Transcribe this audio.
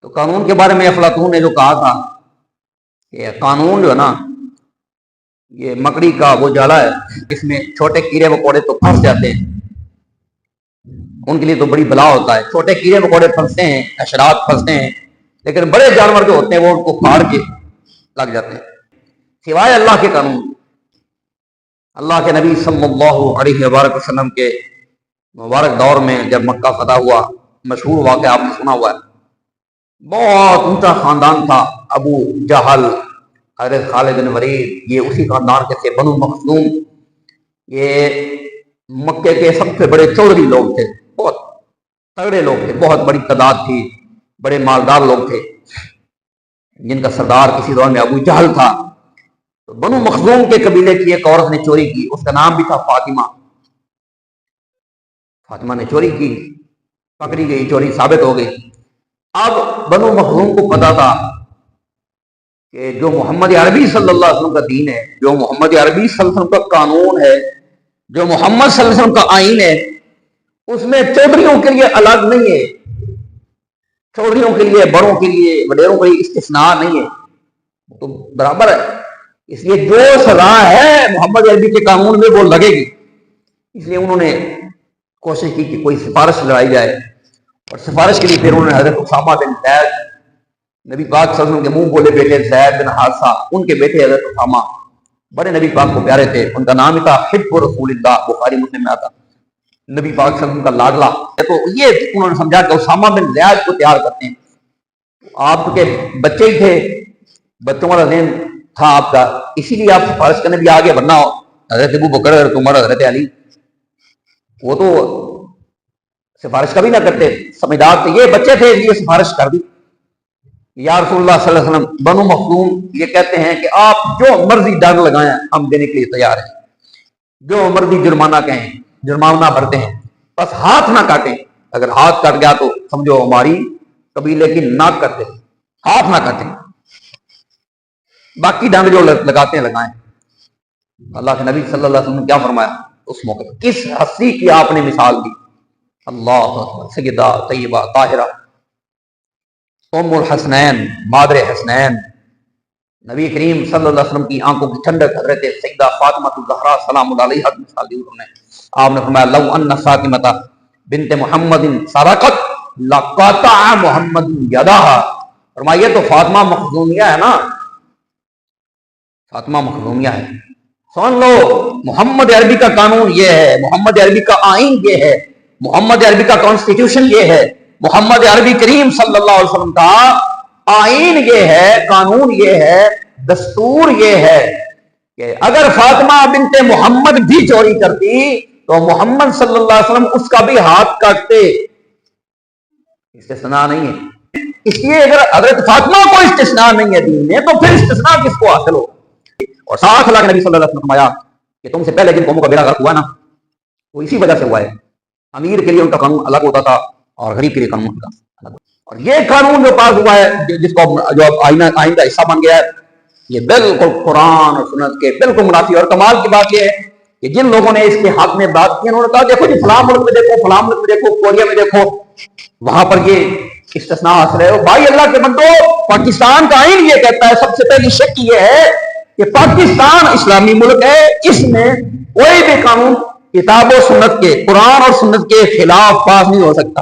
تو قانون کے بارے میں افلاطون نے جو کہا تھا کہ قانون جو ہے نا یہ مکڑی کا وہ جالا ہے، اس میں چھوٹے کیڑے مکوڑے تو پھنس جاتے ہیں، ان کے لیے تو بڑی بلا ہوتا ہے، چھوٹے کیڑے مکوڑے پھنستے ہیں، حشرات پھنستے ہیں، لیکن بڑے جانور جو ہوتے ہیں وہ ان کو پھاڑ کے لگ جاتے ہیں، سوائے اللہ کے قانون۔ اللہ کے نبی صلی اللہ علیہ وآلہ وسلم کے مبارک دور میں جب مکہ فتح ہوا، مشہور واقعہ آپ نے سنا ہوا ہے، بہت اونچا خاندان تھا ابو جہل، حضرت خالد بن ولید، یہ اسی خاندان کے تھے، بنو مخزوم، یہ مکے کے سب سے بڑے چودھری لوگ تھے، بہت تگڑے لوگ تھے، بہت بڑی تعداد تھی، بڑے مالدار لوگ تھے، جن کا سردار کسی دور میں ابو جہل تھا۔ تو بنو مخزوم کے قبیلے کی ایک عورت نے چوری کی، اس کا نام بھی تھا فاطمہ۔ فاطمہ نے چوری کی، پکڑی گئی، چوری ثابت ہو گئی۔ اب بنو مخزوم کو پتا تھا کہ جو محمد عربی صلی اللہ علیہ وسلم کا دین ہے، جو محمد عربی صلی اللہ علیہ وسلم کا قانون ہے، جو محمد صلی اللہ علیہ وسلم کا آئین ہے، اس میں چودھریوں کے لیے الگ نہیں ہے، چودھریوں کے لیے، بڑوں کے لیے، وڈیروں کے لیے استثناء نہیں ہے، تو برابر ہے۔ اس لیے جو سزا ہے محمد عربی کے قانون میں وہ لگے گی۔ اس لیے انہوں نے کوشش کی کہ کوئی سفارش لڑائی جائے، اور سفارش کے لیے پھر انہوں نے حضرت اسامہ بن زید، نبی پاک صلی اللہ علیہ وسلم کے منہ بولے بیٹے زید بن حارثہ، ان کے بیٹے حضرت اسامہ بڑے نبی پاک کو پیارے تھے، ان کا نام ہی تھا حب رسول اللہ، بخاری مسلم میں آتا، نبی پاک صلی اللہ علیہ وسلم کا لاڈلا۔ تو یہ انہوں نے سمجھا کہ اسامہ بن زید کو تیار کرتے ہیں، آپ کے بچے ہی تھے، بچوں والا ذہن تھا آپ کا، اسی لیے آپ سفارش کرنے بھی آگے بڑھنا ہو، حضرت ابو بکر، حضرت عمر، حضرت علی، وہ تو سفارش کبھی نہ کرتے، سمجھدار تھے، یہ بچے تھے، یہ سفارش کر دی۔ یا رسول اللہ صلی اللہ علیہ وسلم، بنو مخزوم یہ کہتے ہیں کہ آپ جو مرضی ڈر لگائیں ہم دینے کے لیے تیار ہیں، جو مرضی جرمانہ کہیں جرمانہ بھرتے ہیں، بس ہاتھ نہ کاٹیں، اگر ہاتھ کٹ گیا تو سمجھو ہماری قبیلے کی ناک کٹ گئی، ہاتھ نہ کاٹیں، باقی ڈنڈ جو لگاتے ہیں لگائیں۔ اللہ کے نبی صلی اللہ علیہ وسلم نے کیا فرمایا اس موقع پر، کس ہستی کی آپ نے مثال دی، اللہ اکبر، سیدہ طیبہ طاہرہ ام الحسنین، مادر حسنین، نبی کریم صلی اللہ علیہ وسلم کی آنکھوں کی ٹھنڈک حضرت سیدہ فاطمہ الزہرا سلام اللہ علیہا کی مثال دی انہوں نے۔ آپ نے فرمایا لو ان فاطمہ بنت محمد سرقت لقطع محمد یدہا، فرمایا تو فاطمہ مخزومیہ ہے نا، فاطمہ مخزومیہ ہے، سن لو محمد عربی کا قانون یہ ہے، محمد عربی کا آئین یہ ہے، محمد عربی کا کانسٹیٹیوشن یہ ہے، محمد عربی کریم صلی اللہ علیہ وسلم کا آئین یہ ہے، قانون یہ ہے، دستور یہ ہے کہ اگر فاطمہ بنت محمد بھی چوری کرتی تو محمد صلی اللہ علیہ وسلم اس کا بھی ہاتھ کاٹتے، استثناء نہیں ہے۔ اس لیے اگر حضرت فاطمہ کو استثناء نہیں ہے دین میں تو پھر استثناء کس کو حاصل ہو؟ اور ساتھ اللہ کے نبی صلی اللہ علیہ وسلم نے فرمایا کہ تم سے پہلے جن قوموں کا بیڑا غرق ہوا نا وہ اسی وجہ سے ہوا ہے، امیر کے لیے ان کا قانون الگ ہوتا تھا اور غریب کے لیے قانون الگ ہوتا، اور یہ قانون جو پاس ہوا ہے جس کو جو آئین کا حصہ بن گیا ہے، یہ بالکل قرآن اور سنت کے بالکل منافی۔ اور کمال کی بات یہ ہے کہ جن لوگوں نے اس کے حق میں بات کی انہوں نے کہا دیکھو جی فلاں ملک میں دیکھو، فلاں ملک میں دیکھو، کوریا میں دیکھو، وہاں پر یہ استثناء حاصل ہے۔ بھائی اللہ کے بندو، پاکستان کا آئین یہ کہتا ہے، سب سے پہلی شک یہ ہے کہ پاکستان اسلامی ملک ہے، اس میں کوئی بھی قانون کتاب و سنت کے، قرآن اور سنت کے خلاف پاس نہیں ہو سکتا۔